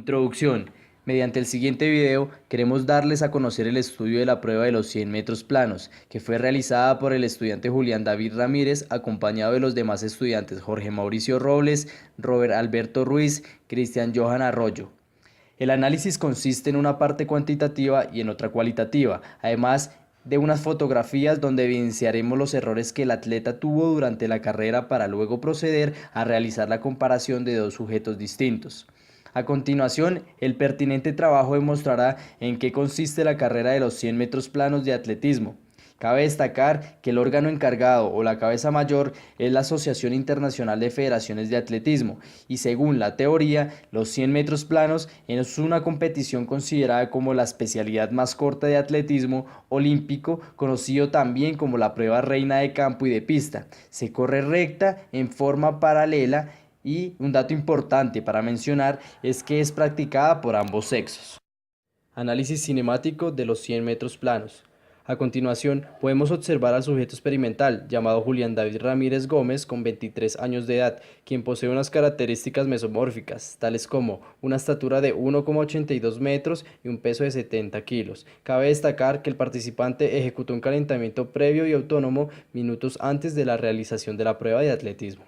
Introducción. Mediante el siguiente video queremos darles a conocer el estudio de la prueba de los 100 metros planos, que fue realizada por el estudiante Julián David Ramírez, acompañado de los demás estudiantes Jorge Mauricio Robles, Robert Alberto Ruiz, Cristian Johan Arroyo. El análisis consiste en una parte cuantitativa y en otra cualitativa, además de unas fotografías donde evidenciaremos los errores que el atleta tuvo durante la carrera para luego proceder a realizar la comparación de dos sujetos distintos. A continuación, el pertinente trabajo demostrará en qué consiste la carrera de los 100 metros planos de atletismo. Cabe destacar que el órgano encargado o la cabeza mayor es la Asociación Internacional de Federaciones de Atletismo y según la teoría, los 100 metros planos es una competición considerada como la especialidad más corta de atletismo olímpico, conocido también como la prueba reina de campo y de pista. Se corre recta en forma paralela y un dato importante para mencionar es que es practicada por ambos sexos. Análisis cinemático de los 100 metros planos. A continuación, podemos observar al sujeto experimental, llamado Julián David Ramírez Gómez, con 23 años de edad, quien posee unas características mesomórficas, tales como una estatura de 1,82 metros y un peso de 70 kilos. Cabe destacar que el participante ejecutó un calentamiento previo y autónomo minutos antes de la realización de la prueba de atletismo.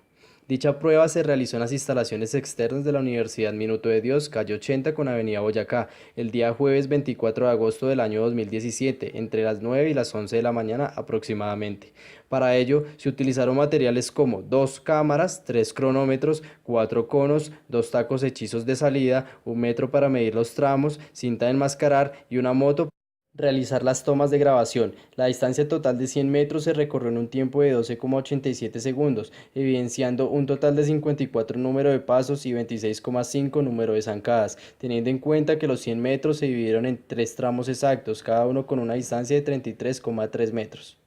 Dicha prueba se realizó en las instalaciones externas de la Universidad Minuto de Dios, calle 80 con avenida Boyacá, el día jueves 24 de agosto del año 2017, entre las 9 y las 11 de la mañana aproximadamente. Para ello, se utilizaron materiales como 2 cámaras, 3 cronómetros, 4 conos, 2 tacos hechizos de salida, 1 metro para medir los tramos, cinta de enmascarar y una moto. Realizar las tomas de grabación. La distancia total de 100 metros se recorrió en un tiempo de 12,87 segundos, evidenciando un total de 54 número de pasos y 26,5 número de zancadas, teniendo en cuenta que los 100 metros se dividieron en 3 tramos exactos, cada uno con una distancia de 33,3 metros.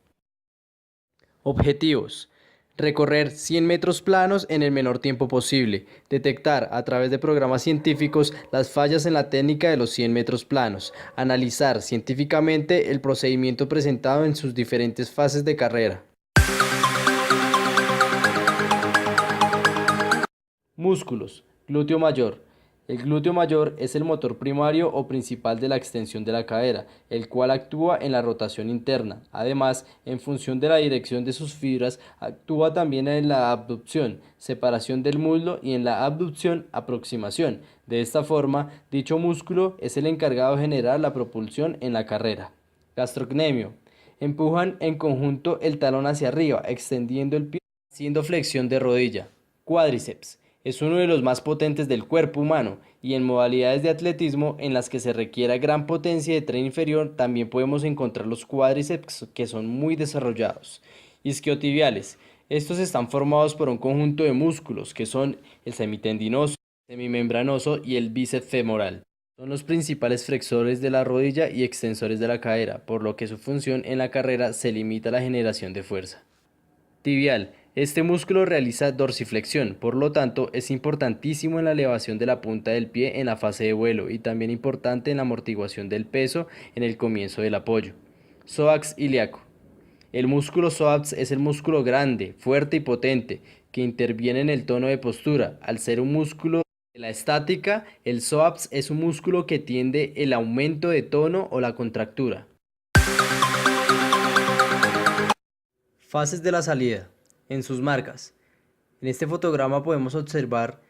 Objetivos. Recorrer 100 metros planos en el menor tiempo posible. Detectar a través de programas científicos las fallas en la técnica de los 100 metros planos. Analizar científicamente el procedimiento presentado en sus diferentes fases de carrera. Músculos. Glúteo mayor. El glúteo mayor es el motor primario o principal de la extensión de la cadera, el cual actúa en la rotación interna. Además, en función de la dirección de sus fibras, actúa también en la abducción, separación del muslo y en la abducción, aproximación. De esta forma, dicho músculo es el encargado de generar la propulsión en la carrera. Gastrocnemio. Empujan en conjunto el talón hacia arriba, extendiendo el pie, haciendo flexión de rodilla. Cuádriceps. Es uno de los más potentes del cuerpo humano y en modalidades de atletismo en las que se requiera gran potencia de tren inferior también podemos encontrar los cuádriceps que son muy desarrollados. Isquiotibiales. Estos están formados por un conjunto de músculos que son el semitendinoso, semimembranoso y el bíceps femoral. Son los principales flexores de la rodilla y extensores de la cadera, por lo que su función en la carrera se limita a la generación de fuerza. Tibial. Este músculo realiza dorsiflexión, por lo tanto es importantísimo en la elevación de la punta del pie en la fase de vuelo y también importante en la amortiguación del peso en el comienzo del apoyo. Psoas ilíaco. El músculo psoas es el músculo grande, fuerte y potente que interviene en el tono de postura. Al ser un músculo de la estática, el psoas es un músculo que tiende el aumento de tono o la contractura. Fases de la salida. En sus marcas. En este fotograma podemos observar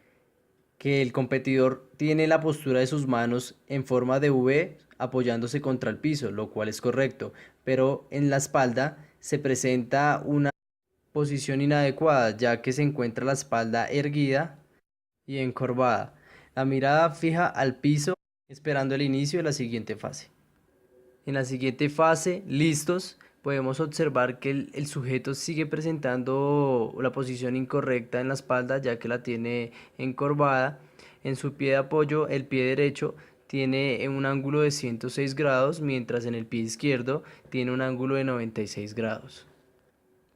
que el competidor tiene la postura de sus manos en forma de V apoyándose contra el piso, lo cual es correcto, pero en la espalda se presenta una posición inadecuada, ya que se encuentra la espalda erguida y encorvada. La mirada fija al piso, esperando el inicio de la siguiente fase. En la siguiente fase, listos, podemos observar que el sujeto sigue presentando la posición incorrecta en la espalda, ya que la tiene encorvada. En su pie de apoyo, el pie derecho tiene un ángulo de 106 grados, mientras en el pie izquierdo tiene un ángulo de 96 grados.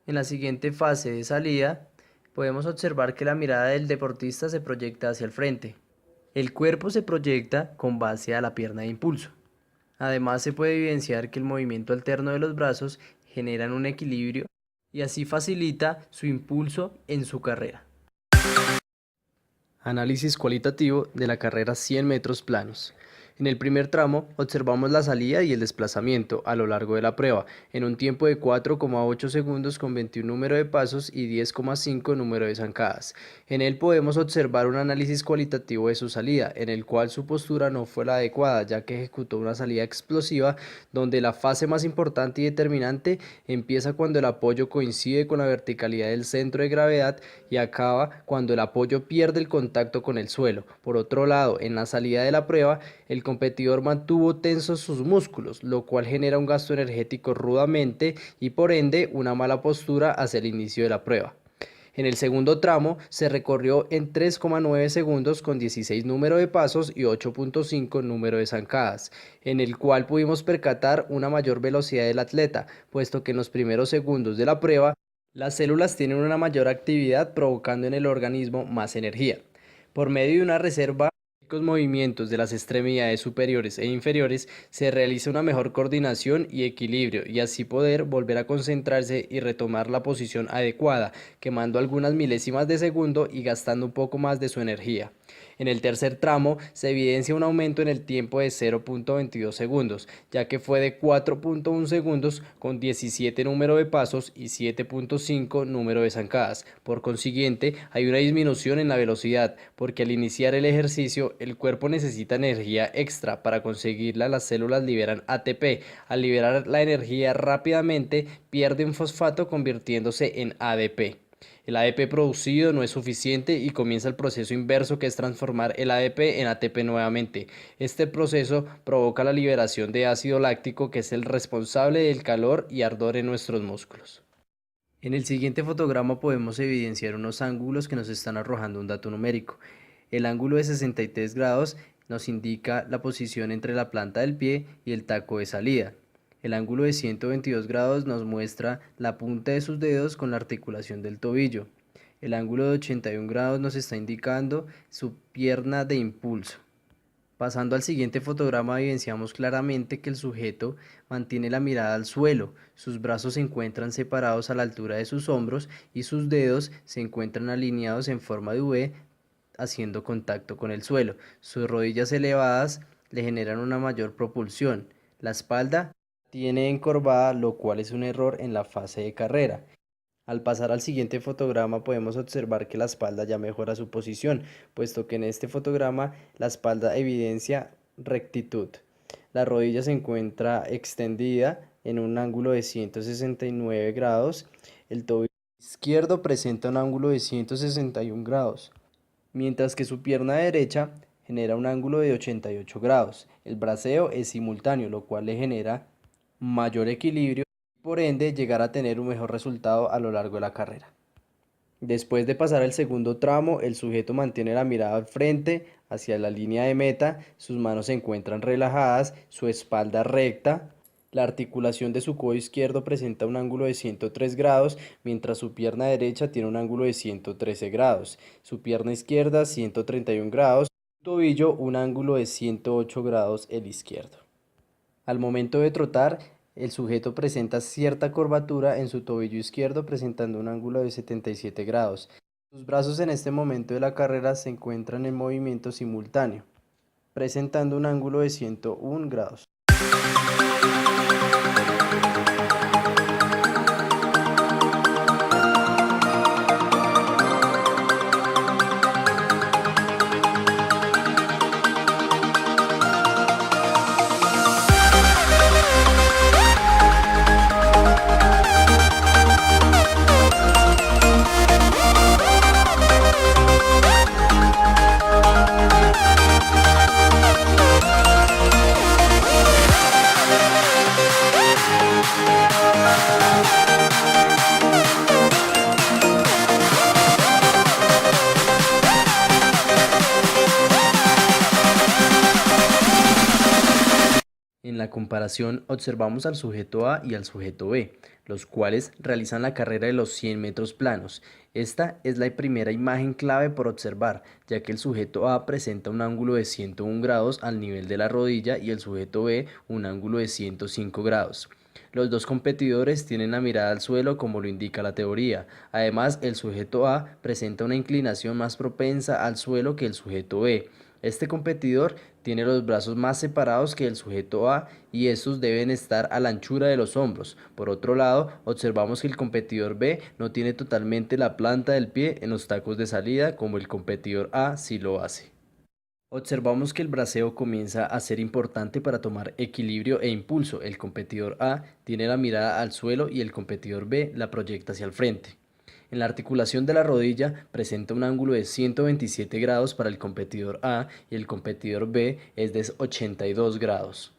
En la siguiente fase de salida, podemos observar que la mirada del deportista se proyecta hacia el frente. El cuerpo se proyecta con base a la pierna de impulso. Además, se puede evidenciar que el movimiento alterno de los brazos generan un equilibrio y así facilita su impulso en su carrera. Análisis cualitativo de la carrera 100 metros planos. En el primer tramo observamos la salida y el desplazamiento a lo largo de la prueba, en un tiempo de 4,8 segundos con 21 número de pasos y 10,5 número de zancadas. En él podemos observar un análisis cualitativo de su salida, en el cual su postura no fue la adecuada, ya que ejecutó una salida explosiva, donde la fase más importante y determinante empieza cuando el apoyo coincide con la verticalidad del centro de gravedad y acaba cuando el apoyo pierde el contacto con el suelo. Por otro lado, en la salida de la prueba, el competidor mantuvo tensos sus músculos, lo cual genera un gasto energético rudamente y por ende una mala postura hacia el inicio de la prueba. En el segundo tramo se recorrió en 3,9 segundos con 16 número de pasos y 8,5 número de zancadas, en el cual pudimos percatar una mayor velocidad del atleta, puesto que en los primeros segundos de la prueba las células tienen una mayor actividad provocando en el organismo más energía. Por medio de una reserva los movimientos de las extremidades superiores e inferiores se realiza una mejor coordinación y equilibrio y así poder volver a concentrarse y retomar la posición adecuada, quemando algunas milésimas de segundo y gastando un poco más de su energía. En el tercer tramo se evidencia un aumento en el tiempo de 0,22 segundos, ya que fue de 4,1 segundos con 17 número de pasos y 7,5 número de zancadas. Por consiguiente, hay una disminución en la velocidad, porque al iniciar el ejercicio, el cuerpo necesita energía extra para conseguirla. Las células liberan ATP. Al liberar la energía rápidamente, pierde un fosfato convirtiéndose en ADP. El ADP producido no es suficiente y comienza el proceso inverso, que es transformar el ADP en ATP nuevamente. Este proceso provoca la liberación de ácido láctico, que es el responsable del calor y ardor en nuestros músculos. En el siguiente fotograma podemos evidenciar unos ángulos que nos están arrojando un dato numérico. El ángulo de 63 grados nos indica la posición entre la planta del pie y el taco de salida. El ángulo de 122 grados nos muestra la punta de sus dedos con la articulación del tobillo. El ángulo de 81 grados nos está indicando su pierna de impulso. Pasando al siguiente fotograma, evidenciamos claramente que el sujeto mantiene la mirada al suelo, sus brazos se encuentran separados a la altura de sus hombros y sus dedos se encuentran alineados en forma de V, haciendo contacto con el suelo. Sus rodillas elevadas le generan una mayor propulsión. La espalda tiene encorvada, lo cual es un error en la fase de carrera. Al pasar al siguiente fotograma podemos observar que la espalda ya mejora su posición, puesto que en este fotograma la espalda evidencia rectitud. La rodilla se encuentra extendida en un ángulo de 169 grados. El tobillo izquierdo presenta un ángulo de 161 grados, mientras que su pierna derecha genera un ángulo de 88 grados. El braceo es simultáneo, lo cual le genera mayor equilibrio, por ende llegar a tener un mejor resultado a lo largo de la carrera. Después de pasar el segundo tramo, el sujeto mantiene la mirada al frente, hacia la línea de meta, sus manos se encuentran relajadas, su espalda recta, la articulación de su codo izquierdo presenta un ángulo de 103 grados, mientras su pierna derecha tiene un ángulo de 113 grados, su pierna izquierda 131 grados, su tobillo un ángulo de 108 grados el izquierdo. Al momento de trotar, el sujeto presenta cierta curvatura en su tobillo izquierdo, presentando un ángulo de 77 grados. Sus brazos en este momento de la carrera se encuentran en movimiento simultáneo, presentando un ángulo de 101 grados. En la comparación observamos al sujeto A y al sujeto B, los cuales realizan la carrera de los 100 metros planos. Esta es la primera imagen clave por observar, ya que el sujeto A presenta un ángulo de 101 grados al nivel de la rodilla y el sujeto B un ángulo de 105 grados. Los dos competidores tienen la mirada al suelo como lo indica la teoría. Además, el sujeto A presenta una inclinación más propensa al suelo que el sujeto B. Este competidor tiene los brazos más separados que el sujeto A y estos deben estar a la anchura de los hombros. Por otro lado, observamos que el competidor B no tiene totalmente la planta del pie en los tacos de salida como el competidor A sí lo hace. Observamos que el braceo comienza a ser importante para tomar equilibrio e impulso. El competidor A tiene la mirada al suelo y el competidor B la proyecta hacia el frente. En la articulación de la rodilla presenta un ángulo de 127 grados para el competidor A y el competidor B es de 82 grados.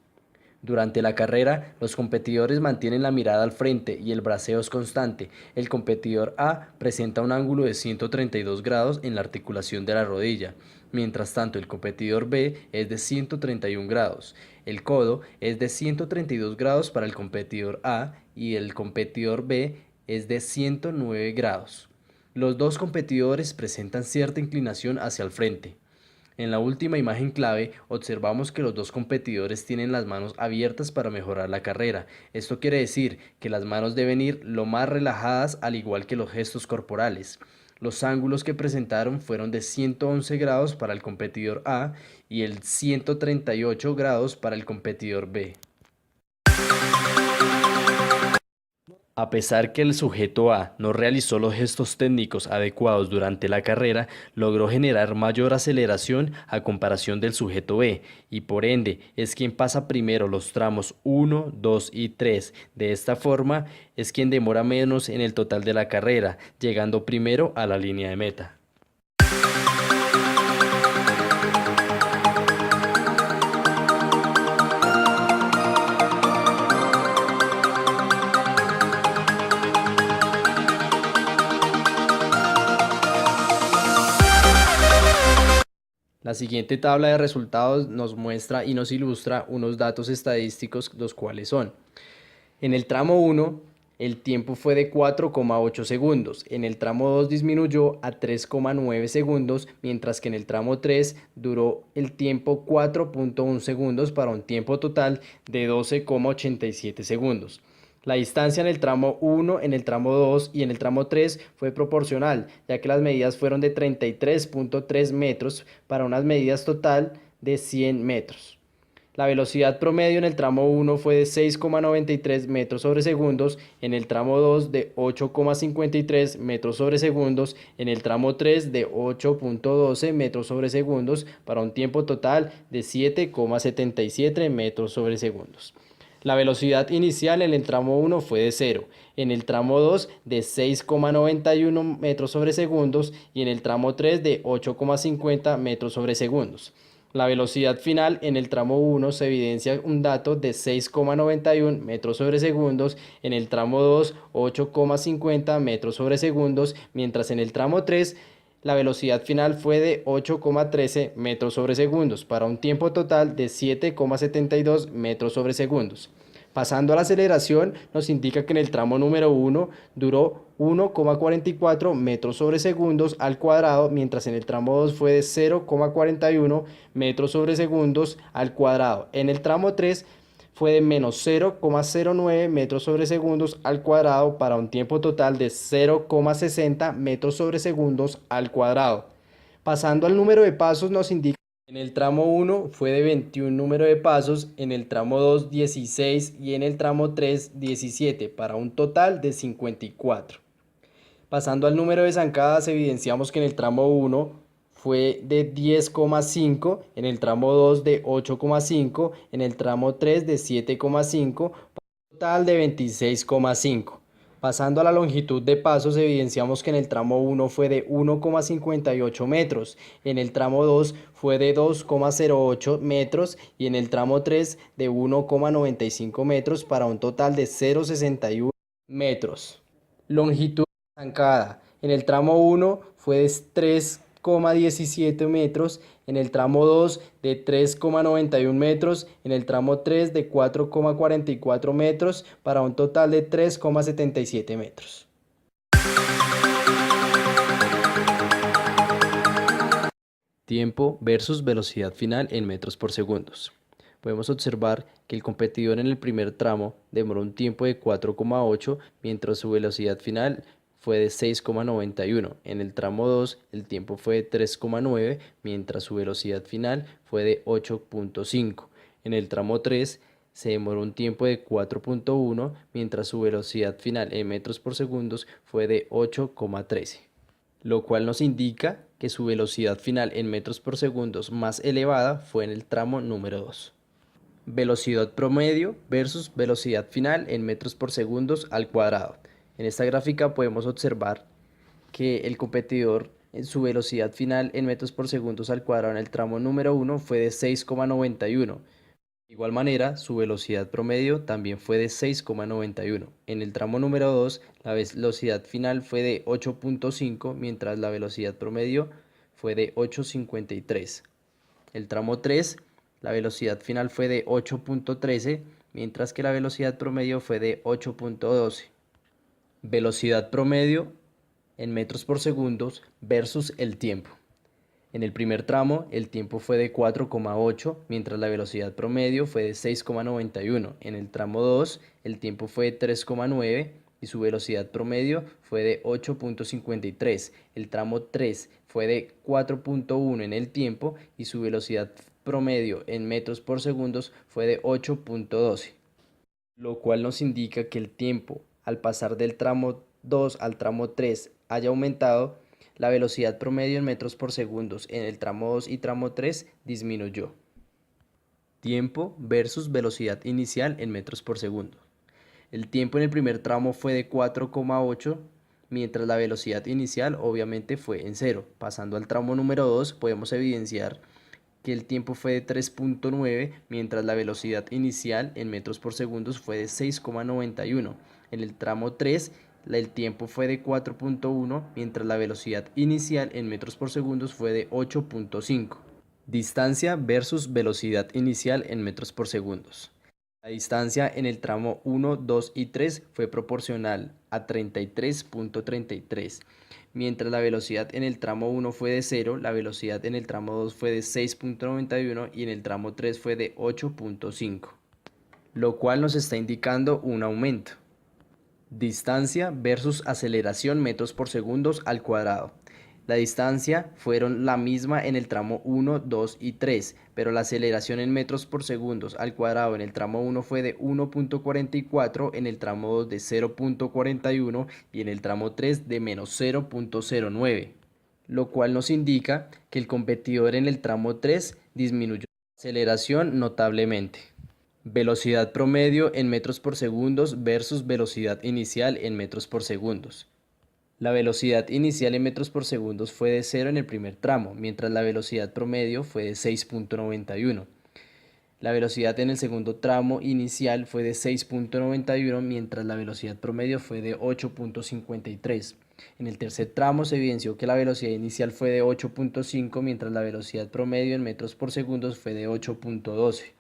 Durante la carrera, los competidores mantienen la mirada al frente y el braceo es constante. El competidor A presenta un ángulo de 132 grados en la articulación de la rodilla. Mientras tanto, el competidor B es de 131 grados. El codo es de 132 grados para el competidor A y el competidor B es de 109 grados. Los dos competidores presentan cierta inclinación hacia el frente. En la última imagen clave observamos que los dos competidores tienen las manos abiertas para mejorar la carrera. Esto quiere decir que las manos deben ir lo más relajadas al igual que los gestos corporales. Los ángulos que presentaron fueron de 111 grados para el competidor A y el 138 grados para el competidor B. A pesar que el sujeto A no realizó los gestos técnicos adecuados durante la carrera, logró generar mayor aceleración a comparación del sujeto B y por ende es quien pasa primero los tramos 1, 2 y 3. De esta forma es quien demora menos en el total de la carrera, llegando primero a la línea de meta. La siguiente tabla de resultados nos muestra y nos ilustra unos datos estadísticos, los cuales son: en el tramo 1, el tiempo fue de 4,8 segundos, en el tramo 2 disminuyó a 3,9 segundos, mientras que en el tramo 3 duró el tiempo 4,1 segundos para un tiempo total de 12,87 segundos. La distancia en el tramo 1, en el tramo 2 y en el tramo 3 fue proporcional, ya que las medidas fueron de 33,3 metros para unas medidas total de 100 metros. La velocidad promedio en el tramo 1 fue de 6,93 metros sobre segundos, en el tramo 2 de 8,53 metros sobre segundos, en el tramo 3 de 8,12 metros sobre segundos, para un tiempo total de 7,77 metros sobre segundos. La velocidad inicial en el tramo 1 fue de 0, en el tramo 2 de 6,91 metros sobre segundos y en el tramo 3 de 8,50 metros sobre segundos. La velocidad final en el tramo 1 se evidencia un dato de 6,91 metros sobre segundos, en el tramo 2 8,50 metros sobre segundos, mientras en el tramo 3 la velocidad final fue de 8,13 metros sobre segundos, para un tiempo total de 7,72 metros sobre segundos. Pasando a la aceleración, nos indica que en el tramo número 1 duró 1,44 metros sobre segundos al cuadrado, mientras en el tramo 2 fue de 0,41 metros sobre segundos al cuadrado. En el tramo 3 fue de menos 0,09 metros sobre segundos al cuadrado, para un tiempo total de 0,60 metros sobre segundos al cuadrado. Pasando al número de pasos, nos indica en el tramo 1 fue de 21 número de pasos, en el tramo 2 16 y en el tramo 3 17, para un total de 54. Pasando al número de zancadas, evidenciamos que en el tramo 1 fue de 10,5, en el tramo 2 de 8,5, en el tramo 3 de 7,5, total de 26,5. Pasando a la longitud de pasos, evidenciamos que en el tramo 1 fue de 1,58 metros, en el tramo 2 fue de 2,08 metros y en el tramo 3 de 1,95 metros, para un total de 0,61 metros. Longitud zancada. En el tramo 1 fue de 3,17 metros, en el tramo 2 de 3,91 metros, en el tramo 3 de 4,44 metros, para un total de 3,77 metros. Tiempo versus velocidad final en metros por segundos. podemos observar que el competidor en el primer tramo demoró un tiempo de 4,8, mientras su velocidad final fue de 6,91. En el tramo 2 el tiempo fue de 3,9, mientras su velocidad final fue de 8,5. En el tramo 3 se demoró un tiempo de 4,1, mientras su velocidad final en metros por segundo fue de 8,13, lo cual nos indica que su velocidad final en metros por segundo más elevada fue en el tramo número 2. Velocidad promedio versus velocidad final en metros por segundo al cuadrado. En esta gráfica podemos observar que el competidor en su velocidad final en metros por segundo al cuadrado en el tramo número 1 fue de 6,91. De igual manera, su velocidad promedio también fue de 6,91. En el tramo número 2, la velocidad final fue de 8,5, mientras la velocidad promedio fue de 8,53. El tramo 3, la velocidad final fue de 8,13, mientras que la velocidad promedio fue de 8,12. Velocidad promedio en metros por segundo versus el tiempo. En el primer tramo, el tiempo fue de 4,8, mientras la velocidad promedio fue de 6,91. En el tramo 2, el tiempo fue de 3,9 y su velocidad promedio fue de 8,53. El tramo 3 fue de 4,1 en el tiempo y su velocidad promedio en metros por segundo fue de 8,12, lo cual nos indica que el tiempo al pasar del tramo 2 al tramo 3 haya aumentado. La velocidad promedio en metros por segundo en el tramo 2 y tramo 3 disminuyó. Tiempo versus velocidad inicial en metros por segundo. El tiempo en el primer tramo fue de 4,8, mientras la velocidad inicial obviamente fue en 0. Pasando al tramo número 2 podemos evidenciar que el tiempo fue de 3,9, mientras la velocidad inicial en metros por segundo fue de 6,91. En el tramo 3 el tiempo fue de 4,1, mientras la velocidad inicial en metros por segundo fue de 8,5. Distancia versus velocidad inicial en metros por segundo. La distancia en el tramo 1, 2 y 3 fue proporcional a 33,33. Mientras la velocidad en el tramo 1 fue de 0, la velocidad en el tramo 2 fue de 6,91 y en el tramo 3 fue de 8,5, lo cual nos está indicando un aumento. Distancia versus aceleración metros por segundo al cuadrado. La distancia fueron la misma en el tramo 1, 2 y 3, pero la aceleración en metros por segundo al cuadrado en el tramo 1 fue de 1,44, en el tramo 2 de 0,41 y en el tramo 3 de menos 0,09, lo cual nos indica que el competidor en el tramo 3 disminuyó la aceleración notablemente. Velocidad promedio en metros por segundo versus velocidad inicial en metros por segundo. La velocidad inicial en metros por segundo fue de 0 en el primer tramo, mientras la velocidad promedio fue de 6,91. La velocidad en el segundo tramo inicial fue de 6,91, mientras la velocidad promedio fue de 8,53. En el tercer tramo se evidenció que la velocidad inicial fue de 8,5, mientras la velocidad promedio en metros por segundo fue de 8,12,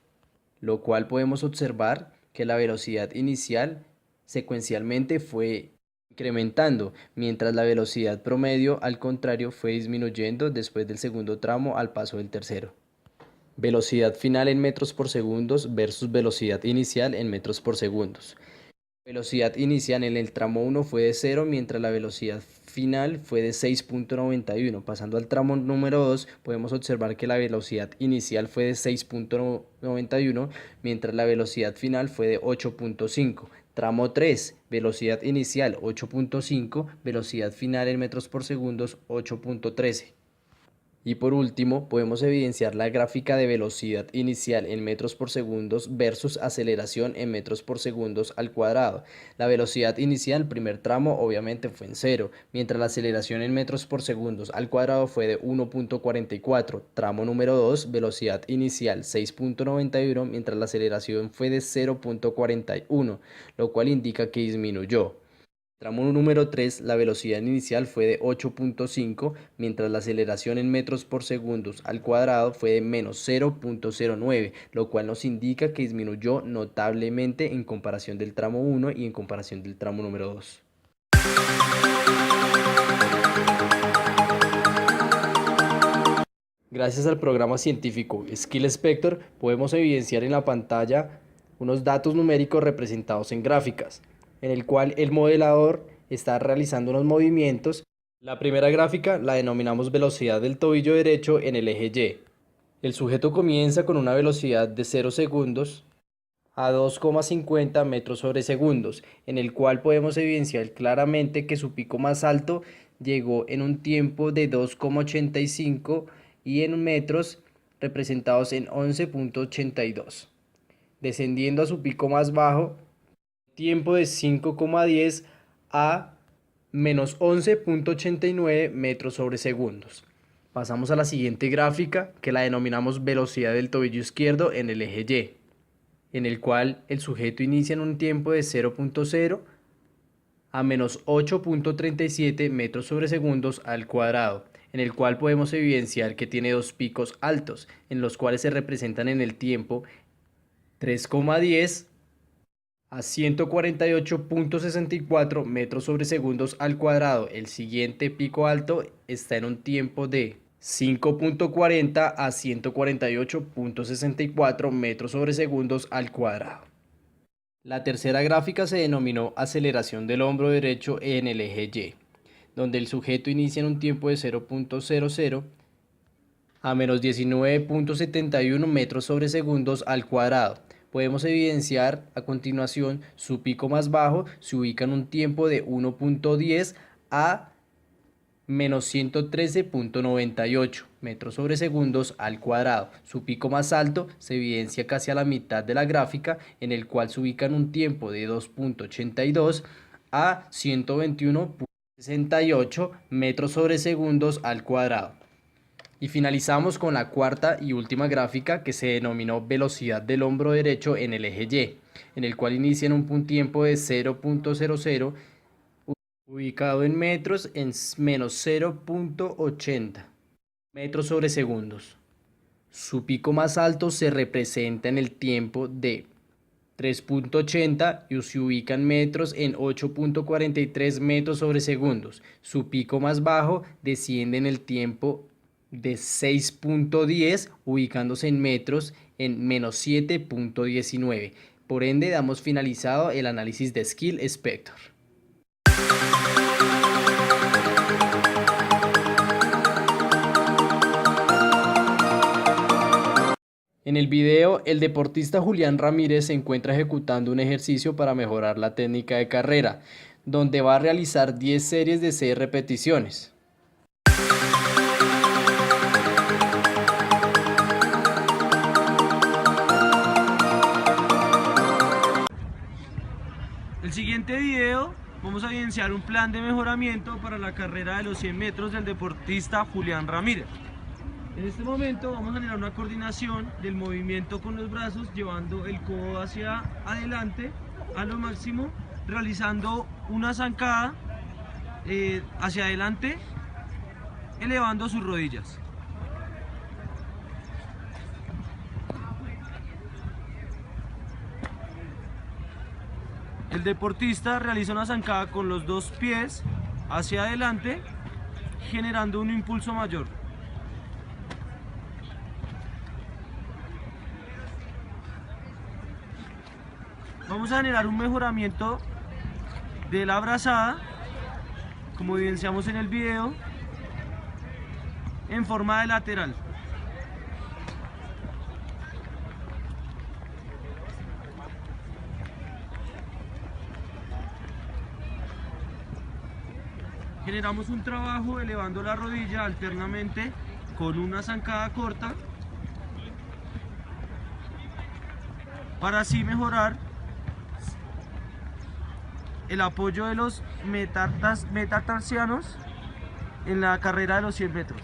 lo cual podemos observar que la velocidad inicial secuencialmente fue incrementando, mientras la velocidad promedio, al contrario, fue disminuyendo después del segundo tramo al paso del tercero. Velocidad final en metros por segundo versus velocidad inicial en metros por segundo. Velocidad inicial en el tramo 1 fue de 0, mientras la velocidad final fue de 6,91. Pasando al tramo número 2, podemos observar que la velocidad inicial fue de 6,91, mientras la velocidad final fue de 8,5. Tramo 3, velocidad inicial 8,5, velocidad final en metros por segundo 8,13. Y por último, podemos evidenciar la gráfica de velocidad inicial en metros por segundo versus aceleración en metros por segundo al cuadrado. La velocidad inicial, primer tramo, obviamente fue en 0, mientras la aceleración en metros por segundo al cuadrado fue de 1,44. Tramo número 2, velocidad inicial 6,91, mientras la aceleración fue de 0,41, lo cual indica que disminuyó. Tramo número 3, la velocidad inicial fue de 8,5, mientras la aceleración en metros por segundo al cuadrado fue de menos 0,09, lo cual nos indica que disminuyó notablemente en comparación del tramo 1 y en comparación del tramo número 2. Gracias al programa científico Skill Spector podemos evidenciar en la pantalla unos datos numéricos representados en gráficas, en el cual el modelador está realizando unos movimientos. La primera gráfica la denominamos velocidad del tobillo derecho en el eje Y. El sujeto comienza con una velocidad de 0 segundos a 2,50 metros sobre segundos, en el cual podemos evidenciar claramente que su pico más alto llegó en un tiempo de 2,85 y en metros representados en 11,82, descendiendo a su pico más bajo, tiempo de 5,10 a menos 11,89 metros sobre segundos. Pasamos a la siguiente gráfica, que la denominamos velocidad del tobillo izquierdo en el eje Y, en el cual el sujeto inicia en un tiempo de 0,0 a menos 8,37 metros sobre segundos al cuadrado, en el cual podemos evidenciar que tiene dos picos altos, en los cuales se representan en el tiempo 3,10 a 148,64 metros sobre segundos al cuadrado. El siguiente pico alto está en un tiempo de 5,40 a 148,64 metros sobre segundos al cuadrado. La tercera gráfica se denominó aceleración del hombro derecho en el eje Y, donde el sujeto inicia en un tiempo de 0,00 a menos 19,71 metros sobre segundos al cuadrado. Podemos evidenciar a continuación su pico más bajo se ubica en un tiempo de 1,10 a menos 113,98 metros sobre segundos al cuadrado. Su pico más alto se evidencia casi a la mitad de la gráfica, en el cual se ubica en un tiempo de 2,82 a 121,68 metros sobre segundos al cuadrado. Y finalizamos con la cuarta y última gráfica, que se denominó velocidad del hombro derecho en el eje Y, en el cual inicia en un tiempo de 0,00 ubicado en metros en menos 0,80 metros sobre segundos. Su pico más alto se representa en el tiempo de 3,80 y se ubica en metros en 8,43 metros sobre segundos. Su pico más bajo desciende en el tiempo de 6,10 ubicándose en metros en menos 7,19. Por ende, damos finalizado el análisis de Skill Spector. En el video, el deportista Julián Ramírez se encuentra ejecutando un ejercicio para mejorar la técnica de carrera, donde va a realizar 10 series de 6 repeticiones. El siguiente video vamos a evidenciar un plan de mejoramiento para la carrera de los 100 metros del deportista Julián Ramírez. En este momento vamos a generar una coordinación del movimiento con los brazos, llevando el codo hacia adelante a lo máximo, realizando una zancada hacia adelante, elevando sus rodillas. El deportista realiza una zancada con los dos pies hacia adelante, generando un impulso mayor. Vamos a generar un mejoramiento de la brazada, como evidenciamos en el video, en forma de lateral. Generamos un trabajo elevando la rodilla alternamente con una zancada corta, para así mejorar el apoyo de los metatarsianos en la carrera de los 100 metros.